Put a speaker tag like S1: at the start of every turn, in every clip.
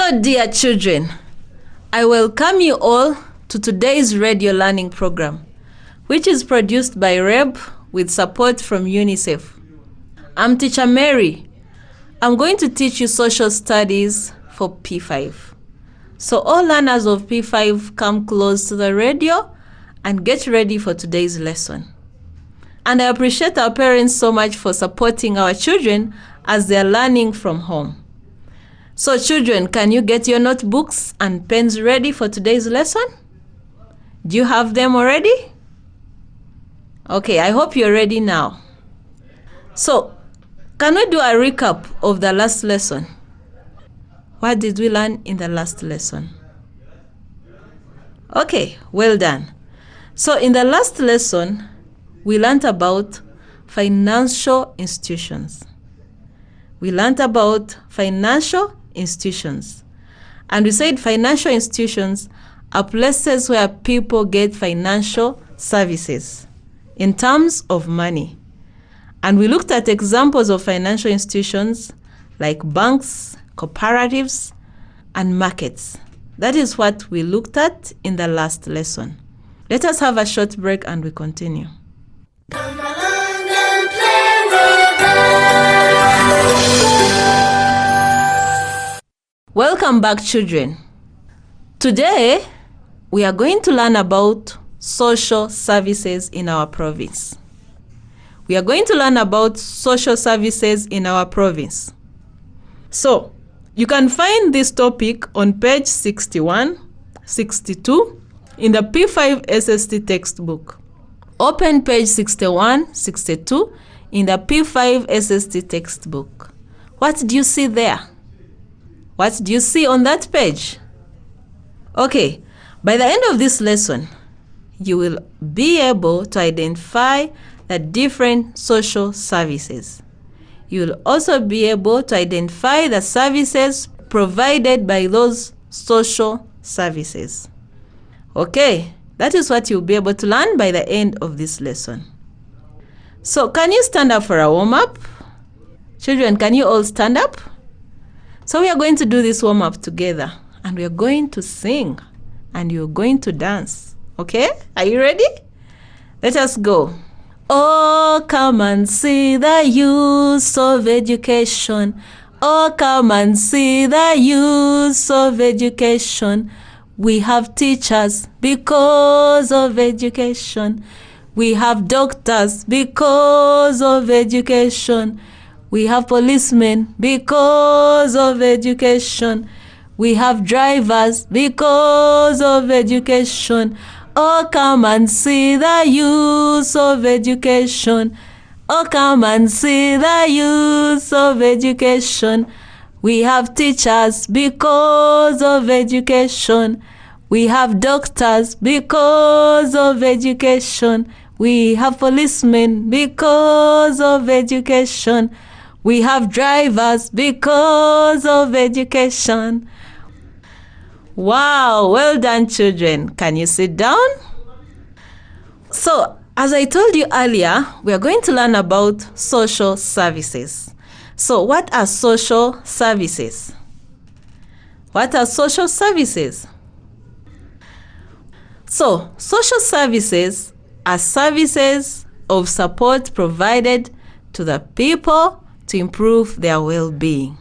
S1: Hello, dear children. I welcome you all to today's radio learning program, which is produced by REB with support from UNICEF. I'm Teacher Mary. I'm going to teach you social studies for P5. So all learners of P5 come close to the radio and get ready for today's lesson. And I appreciate our parents so much for supporting our children as they are learning from home. So children, can you get your notebooks and pens ready for today's lesson? Do you have them already? Okay, I hope you're ready now. So, can we do a recap of the last lesson? What did we learn in the last lesson? Okay, well done. So in the last lesson, we learned about financial institutions. We learned about financial institutions. And we said financial institutions are places where people get financial services in terms of money. And we looked at examples of financial institutions like banks, cooperatives, and markets. That is what we looked at in the last lesson. Let us have a short break and we continue.
S2: Come along and play with us.
S1: Welcome back, children. Today, we are going to learn about social services in our province. We are going to learn about social services in our province. So, you can find this topic on page 61, 62 in the P5 SST textbook. Open page 61, 62 in the P5 SST textbook. What do you see there? What do you see on that page? Okay, by the end of this lesson, you will be able to identify the different social services. You will also be able to identify the services provided by those social services. Okay, that is what you'll be able to learn by the end of this lesson. So, can you stand up for a warm-up? Children, can you all stand up? So we are going to do this warm-up together, and we are going to sing, and you're going to dance. Okay? Are you ready? Let us go. Oh, come and see the use of education. Oh, come and see the use of education. We have teachers because of education. We have doctors because of education. We have policemen because of education. We have drivers because of education. Oh, come and see the use of education. Oh, come and see the use of education. We have teachers because of education. We have doctors because of education. We have policemen because of education. We have drivers because of education. Wow, well done, children. Can you sit down? So, as I told you earlier, we are going to learn about social services. So, what are social services? What are social services? So, social services are services of support provided to the people to improve their well-being.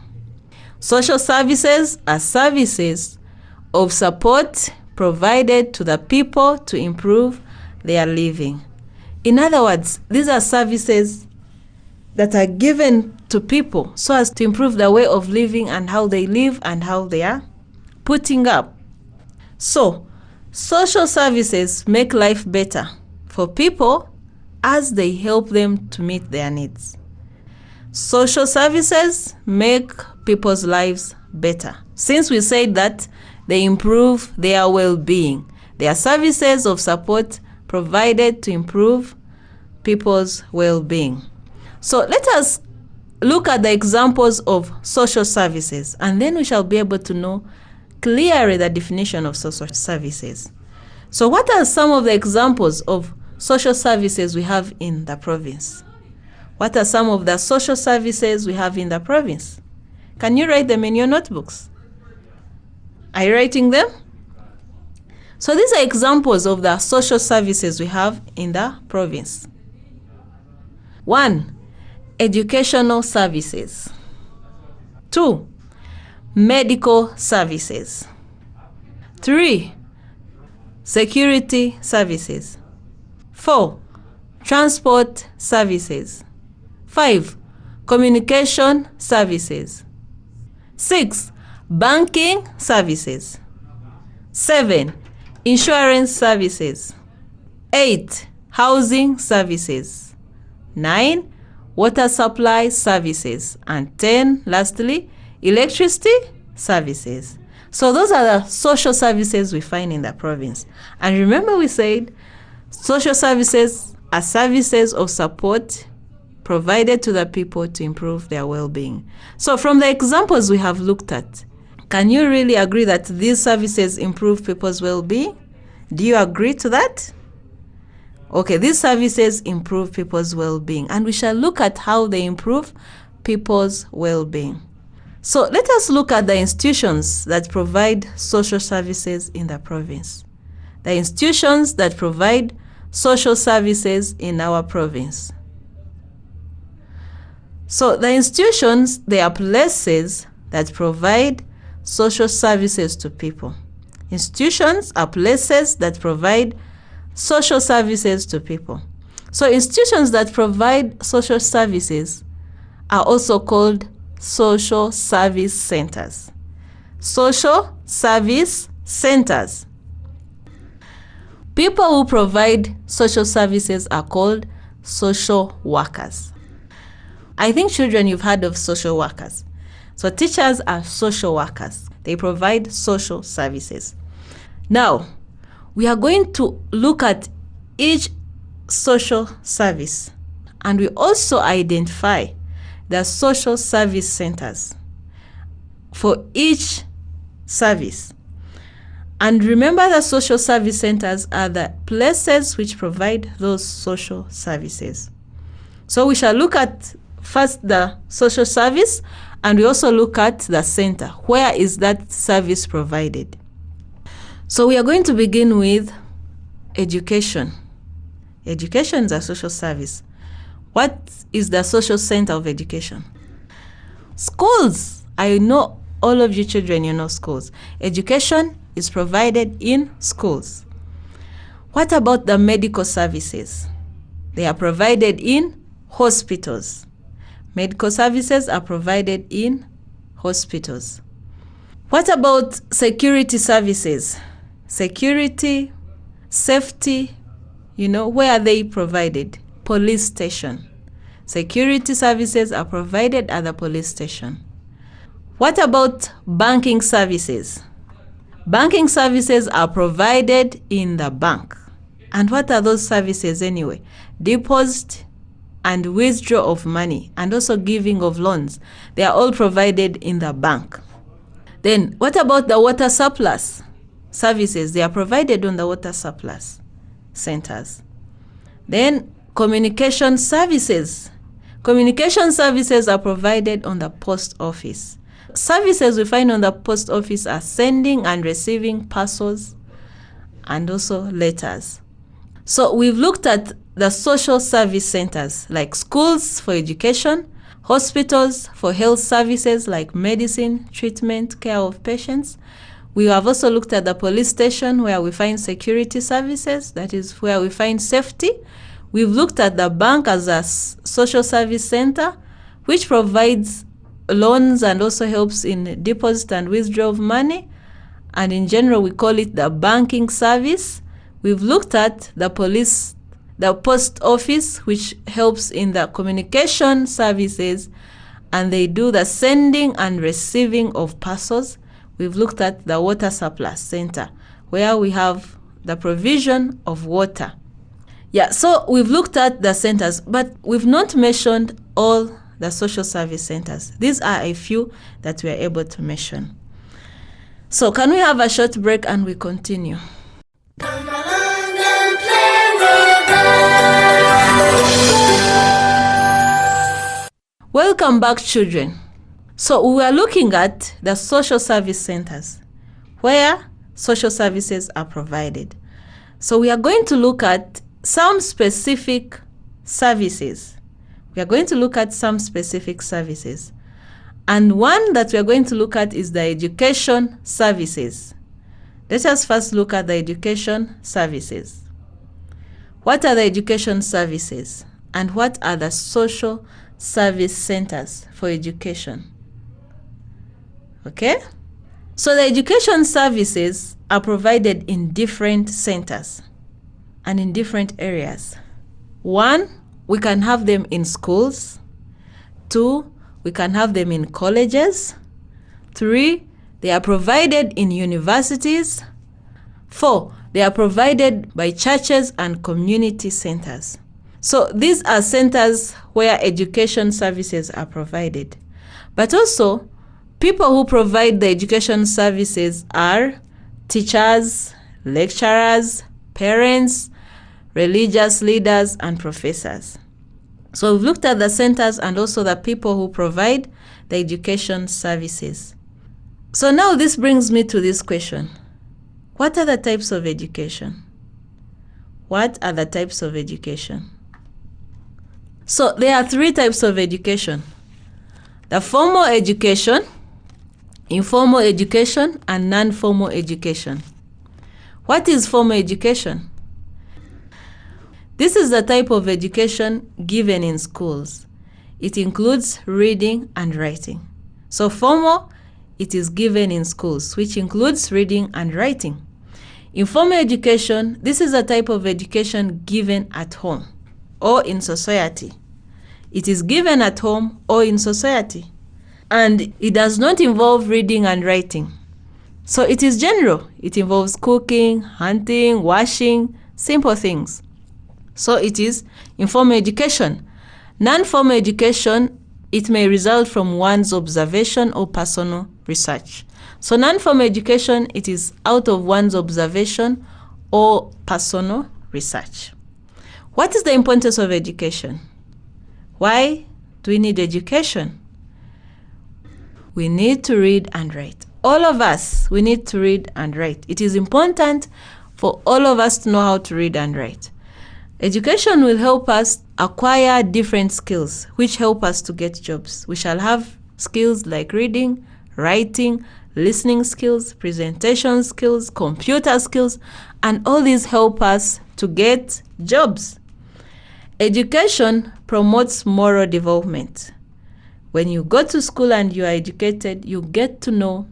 S1: Social services are services of support provided to the people to improve their living. In other words, these are services that are given to people so as to improve their way of living and how they live and how they are putting up. So, social services make life better for people as they help them to meet their needs. Social services make people's lives better. Since we said that they improve their well-being, they are services of support provided to improve people's well-being. So let us look at the examples of social services, and then we shall be able to know clearly the definition of social services. So what are some of the examples of social services we have in the province? What are some of the social services we have in the province? Can you write them in your notebooks? Are you writing them? So these are examples of the social services we have in the province. 1. Educational services. 2. Medical services. 3. Security services. 4. Transport services. 5. Communication services. 6. Banking services. 7. Insurance services. 8. Housing services. 9. Water supply services. And 10, lastly, electricity services. So those are the social services we find in the province. And remember we said social services are services of support provided to the people to improve their well-being. So from the examples we have looked at, can you really agree that these services improve people's well-being? Do you agree to that? Okay, these services improve people's well-being, and we shall look at how they improve people's well-being. So let us look at the institutions that provide social services in the province. The institutions that provide social services in our province. So the institutions, they are places that provide social services to people. Institutions are places that provide social services to people. So institutions that provide social services are also called social service centers. Social service centers. People who provide social services are called social workers. I think, children, you've heard of social workers. So teachers are social workers. They provide social services. Now, we are going to look at each social service, and we also identify the social service centers for each service. And remember, the social service centers are the places which provide those social services. So we shall look at first the social service, and we also look at the center. Where is that service provided? So we are going to begin with education. Education is a social service. What is the social center of education? Schools. I know all of you children, you know schools. Education is provided in schools. What about the medical services? They are provided in hospitals. Medical services are provided in hospitals. What about security services? Security, safety, where are they provided? Police station. Security services are provided at the police station. What about banking services? Banking services are provided in the bank. And what are those services anyway? Deposit and withdrawal of money, and also giving of loans. They are all provided in the bank. Then what about the water surplus services? They are provided on the water surplus centers. Then communication services. Communication services are provided on the post office. Services we find on the post office are sending and receiving parcels and also letters. So we've looked at the social service centers like schools for education, hospitals for health services like medicine, treatment, care of patients. We have also looked at the police station where we find security services, that is where we find safety. We've looked at the bank as a social service center, which provides loans and also helps in deposit and withdrawal of money. And in general, we call it the banking service. We've looked at the post office, which helps in the communication services, and they do the sending and receiving of parcels. We've looked at the water surplus center, where we have the provision of water. Yeah, so we've looked at the centers, but we've not mentioned all the social service centers. These are a few that we are able to mention. So can we have a short break and we continue?
S2: Come along and play with us.
S1: Welcome back, children. So we are looking at the social service centers. where social services are provided. So we are going to look at some specific services. We are going to look at some specific services. And one that we are going to look at is the education services. Let us first look at the education services. What are the education services? And what are the social service centers for education? Okay? So the education services are provided in different centers and in different areas. 1, we can have them in schools. 2, we can have them in colleges. 3, they are provided in universities. 4, they are provided by churches and community centers. So these are centers where education services are provided. But also, people who provide the education services are teachers, lecturers, parents, religious leaders, and professors. So we've looked at the centers and also the people who provide the education services. So now this brings me to this question. What are the types of education? What are the types of education? So there are 3 types of education: the formal education, informal education, and non-formal education. What is formal education? This is the type of education given in schools. It includes reading and writing. So formal, it is given in schools, which includes reading and writing. Informal education, this is a type of education given at home or in society. It is given at home or in society. And it does not involve reading and writing. So it is general. It involves cooking, hunting, washing, simple things. So it is informal education. Non-formal education, it may result from one's observation or personal research. So non-formal education, it is out of one's observation or personal research. What is the importance of education? Why do we need education? We need to read and write. All of us, we need to read and write. It is important for all of us to know how to read and write. Education will help us acquire different skills, which help us to get jobs. We shall have skills like reading, writing, listening skills, presentation skills, computer skills, and all these help us to get jobs. Education promotes moral development. When you go to school and you are educated, you get to know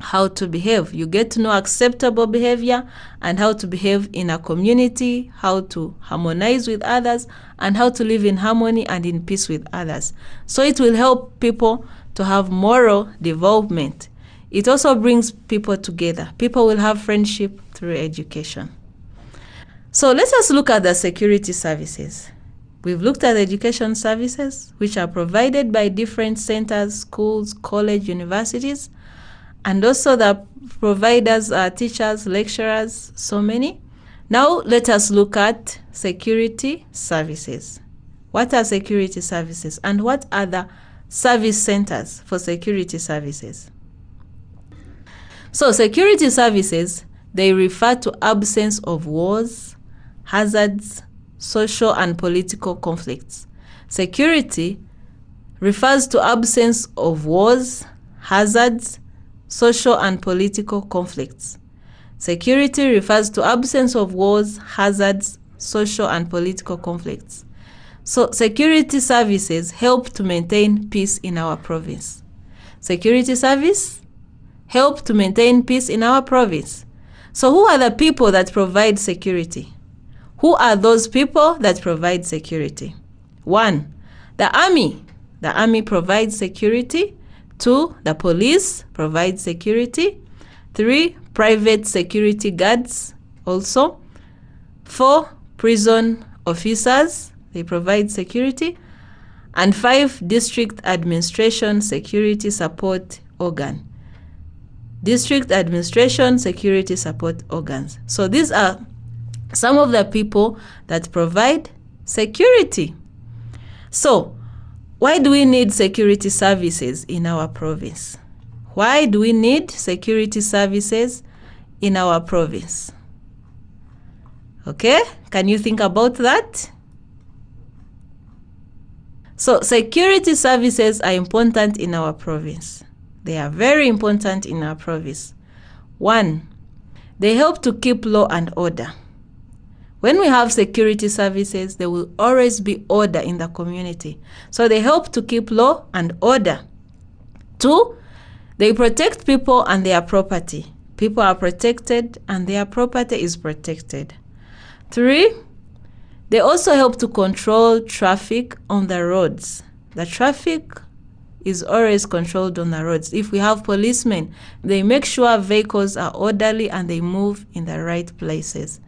S1: how to behave. You get to know acceptable behavior and how to behave in a community, how to harmonize with others, and how to live in harmony and in peace with others. So it will help people to have moral development. It also brings people together. People will have friendship through education. So let us look at the security services. We've looked at the education services, which are provided by different centers, schools, college, universities, and also the providers are teachers, lecturers, so many. Now let us look at security services. What are security services and what are the service centers for security services? So security services, they refer to absence of wars, hazards, social and political conflicts. Security refers to absence of wars, hazards, social and political conflicts. Security refers to absence of wars, hazards, social and political conflicts. So security services help to maintain peace in our province. Security service help to maintain peace in our province. So who are the people that provide security? Who are those people that provide security? 1, the army. The army provides security. 2, the police provides security. 3, private security guards also. 4, prison officers, they provide security. And 5, district administration security support organ. District administration security support organs. So these are some of the people that provide security. So why do we need security services in our province? Why do we need security services in our province? Okay, can you think about that? So security services are important in our province. They are very important in our province. 1, they help to keep law and order. When we have security services, there will always be order in the community. So they help to keep law and order. 2, they protect people and their property. People are protected and their property is protected. 3, they also help to control traffic on the roads. The traffic is always controlled on the roads. If we have policemen, they make sure vehicles are orderly and they move in the right places.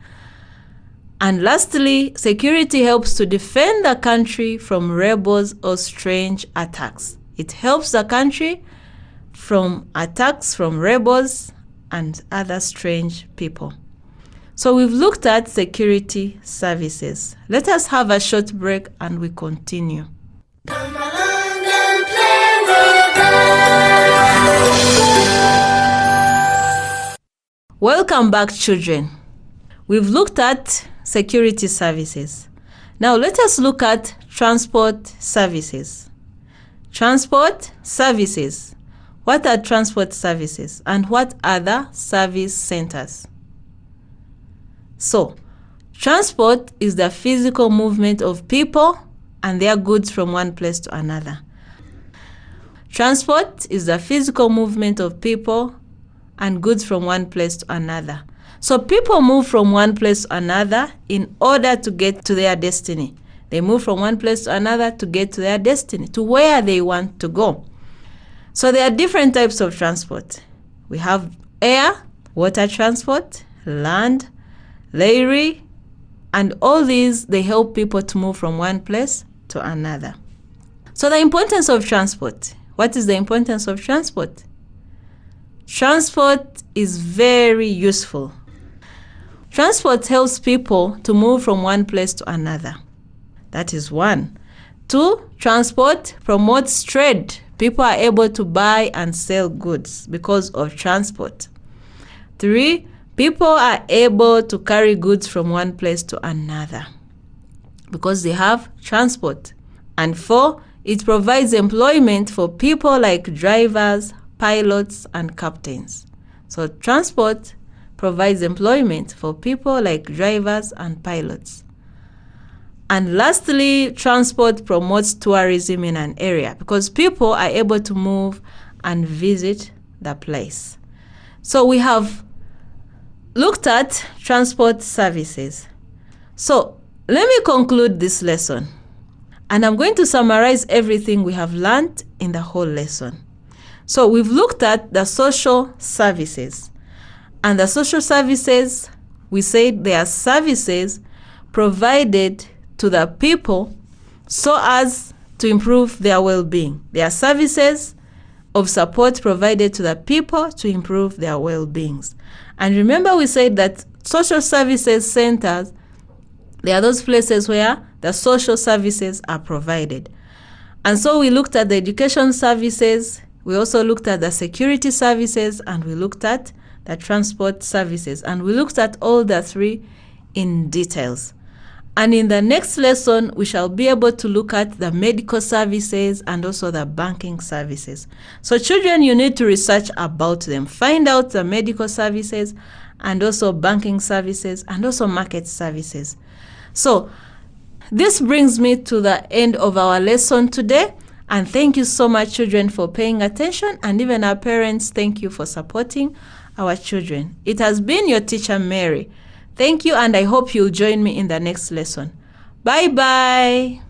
S1: And lastly, security helps to defend the country from rebels or strange attacks. It helps the country from attacks from rebels and other strange people. So we've looked at security services. Let us have a short break and we continue.
S2: Come along and play with us.
S1: Welcome back, children. We've looked at security services. Now let us look at transport services. Transport services. What are transport services and what are the service centers? So, transport is the physical movement of people and their goods from one place to another. Transport is the physical movement of people and goods from one place to another. So people move from one place to another in order to get to their destiny. They move from one place to another to get to their destiny, to where they want to go. So there are different types of transport. We have air, water transport, land, railway, and all these, they help people to move from one place to another. So the importance of transport. What is the importance of transport? Transport is very useful. Transport helps people to move from one place to another. That is 1. 2, transport promotes trade. People are able to buy and sell goods because of transport. 3, people are able to carry goods from one place to another because they have transport. And 4, it provides employment for people like drivers, pilots, and captains. So transport provides employment for people like drivers and pilots. And lastly, transport promotes tourism in an area because people are able to move and visit the place. So we have looked at transport services. So let me conclude this lesson. And I'm going to summarize everything we have learned in the whole lesson. So we've looked at the social services. And the social services, we said they are services provided to the people so as to improve their well-being. They are services of support provided to the people to improve their well-beings. And remember we said that social services centers, they are those places where the social services are provided. And so we looked at the education services, we also looked at the security services, and we looked at the transport services. And we looked at all the 3 in details. And in the next lesson, we shall be able to look at the medical services and also the banking services. So children, you need to research about them. Find out the medical services and also banking services and also market services. So this brings me to the end of our lesson today. And thank you so much, children, for paying attention. And even our parents, thank you for supporting our children. It has been your teacher, Mary. Thank you, and I hope you'll join me in the next lesson. Bye-bye.